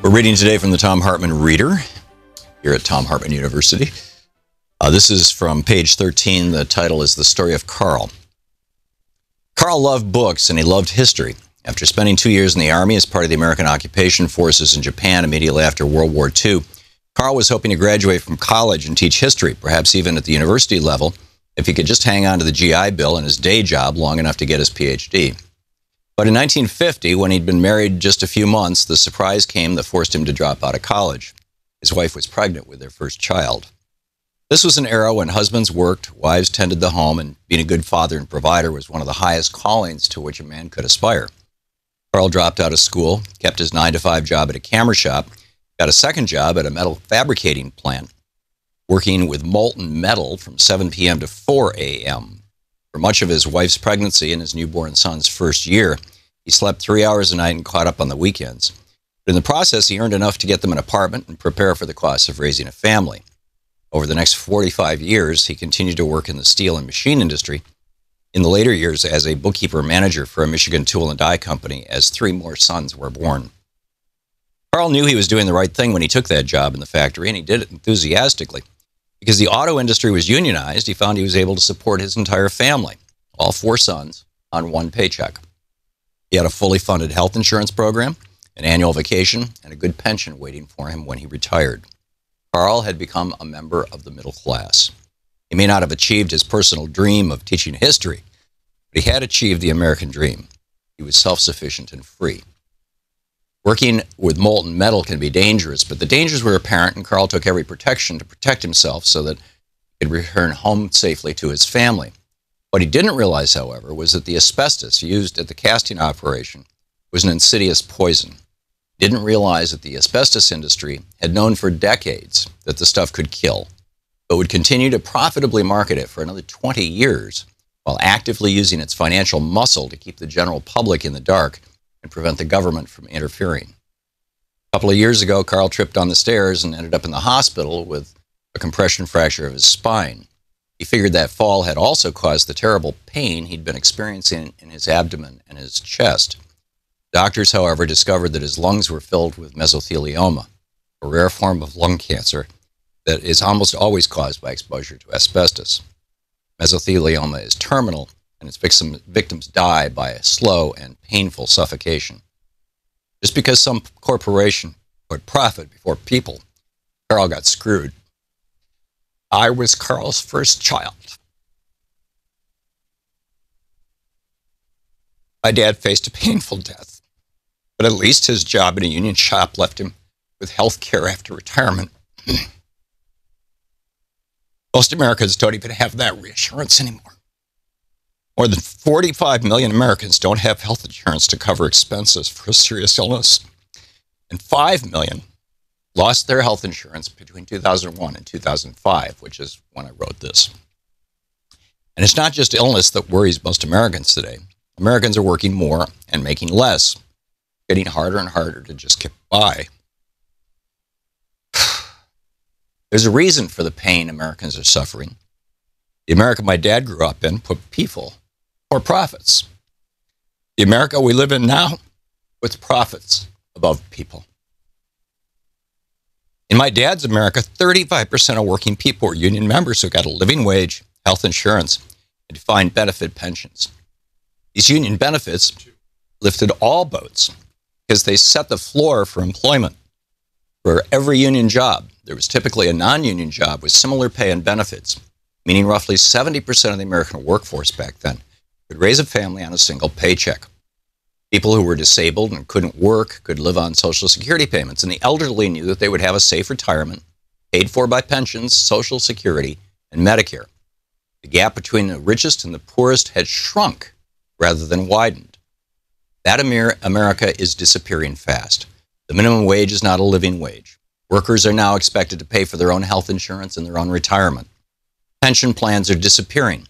We're reading today from the Thom Hartmann Reader here at Thom Hartmann University. This is from page 13. The title is The Story of Carl. Carl loved books and he loved history. After spending 2 years in the Army as part of the American occupation forces in Japan immediately after World War II, Carl was hoping to graduate from college and teach history, perhaps even at the university level, if he could just hang on to the GI Bill and his day job long enough to get his PhD. But in 1950, when he'd been married just a few months, the surprise came that forced him to drop out of college. His wife was pregnant with their first child. This was an era when husbands worked, wives tended the home, and being a good father and provider was one of the highest callings to which a man could aspire. Carl dropped out of school, kept his 9-to-5 job at a camera shop, got a second job at a metal fabricating plant, working with molten metal from 7 p.m. to 4 a.m. For much of his wife's pregnancy and his newborn son's first year, he slept 3 hours a night and caught up on the weekends. But in the process, he earned enough to get them an apartment and prepare for the costs of raising a family. Over the next 45 years, he continued to work in the steel and machine industry. In the later years, as a bookkeeper manager for a Michigan tool and die company, as 3 more sons were born. Carl knew he was doing the right thing when he took that job in the factory, and he did it enthusiastically. Because the auto industry was unionized, he found he was able to support his entire family, all 4 sons, on one paycheck. He had a fully funded health insurance program, an annual vacation, and a good pension waiting for him when he retired. Carl had become a member of the middle class. He may not have achieved his personal dream of teaching history, but he had achieved the American dream. He was self-sufficient and free. Working with molten metal can be dangerous, but the dangers were apparent, and Carl took every protection to protect himself so that he could return home safely to his family. What he didn't realize, however, was that the asbestos used at the casting operation was an insidious poison. He didn't realize that the asbestos industry had known for decades that the stuff could kill, but would continue to profitably market it for another 20 years while actively using its financial muscle to keep the general public in the dark and prevent the government from interfering. A couple of years ago, Carl tripped on the stairs and ended up in the hospital with a compression fracture of his spine. He figured that fall had also caused the terrible pain he'd been experiencing in his abdomen and his chest. Doctors, however, discovered that his lungs were filled with mesothelioma, a rare form of lung cancer that is almost always caused by exposure to asbestos. Mesothelioma is terminal, and its victims die by a slow and painful suffocation. Just because some corporation put profit before people, Carl got screwed. I was Carl's first child. My dad faced a painful death, but at least his job in a union shop left him with health care after retirement. Most Americans don't even have that reassurance anymore. More than 45 million Americans don't have health insurance to cover expenses for a serious illness, and 5 million lost their health insurance between 2001 and 2005, which is when I wrote this. And it's not just illness that worries most Americans today. Americans are working more and making less, getting harder and harder to just get by. There's a reason for the pain Americans are suffering. The America my dad grew up in put people or profits. The America we live in now puts profits above people. In my dad's America, 35% of working people were union members who got a living wage, health insurance, and defined benefit pensions. These union benefits lifted all boats because they set the floor for employment. For every union job, there was typically a non-union job with similar pay and benefits, meaning roughly 70% of the American workforce back then could raise a family on a single paycheck. People who were disabled and couldn't work could live on Social Security payments, and the elderly knew that they would have a safe retirement, paid for by pensions, Social Security, and Medicare. The gap between the richest and the poorest had shrunk rather than widened. That America is disappearing fast. The minimum wage is not a living wage. Workers are now expected to pay for their own health insurance and their own retirement. Pension plans are disappearing.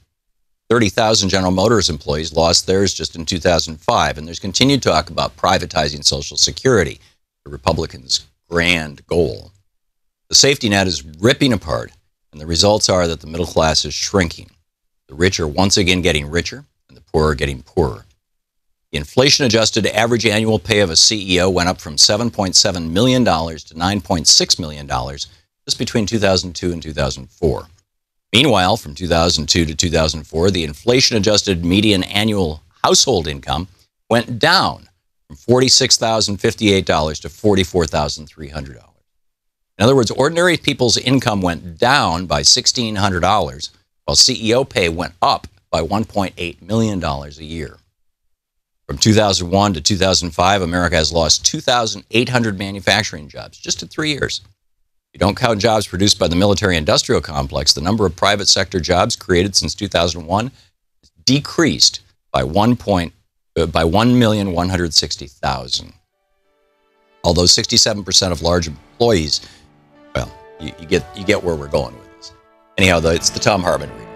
30,000 General Motors employees lost theirs just in 2005, and there's continued talk about privatizing Social Security, the Republicans' grand goal. The safety net is ripping apart, and the results are that the middle class is shrinking. The rich are once again getting richer, and the poor are getting poorer. The inflation-adjusted average annual pay of a CEO went up from $7.7 million to $9.6 million just between 2002 and 2004. Meanwhile, from 2002 to 2004, the inflation-adjusted median annual household income went down from $46,058 to $44,300. In other words, ordinary people's income went down by $1,600, while CEO pay went up by $1.8 million a year. From 2001 to 2005, America has lost 2,800 manufacturing jobs just in 3 years. If you don't count jobs produced by the military-industrial complex, the number of private sector jobs created since 2001 decreased by 1,160,000. Although 67% of large employees, well, you get where we're going with this. Anyhow, it's the Thom Hartmann Reader.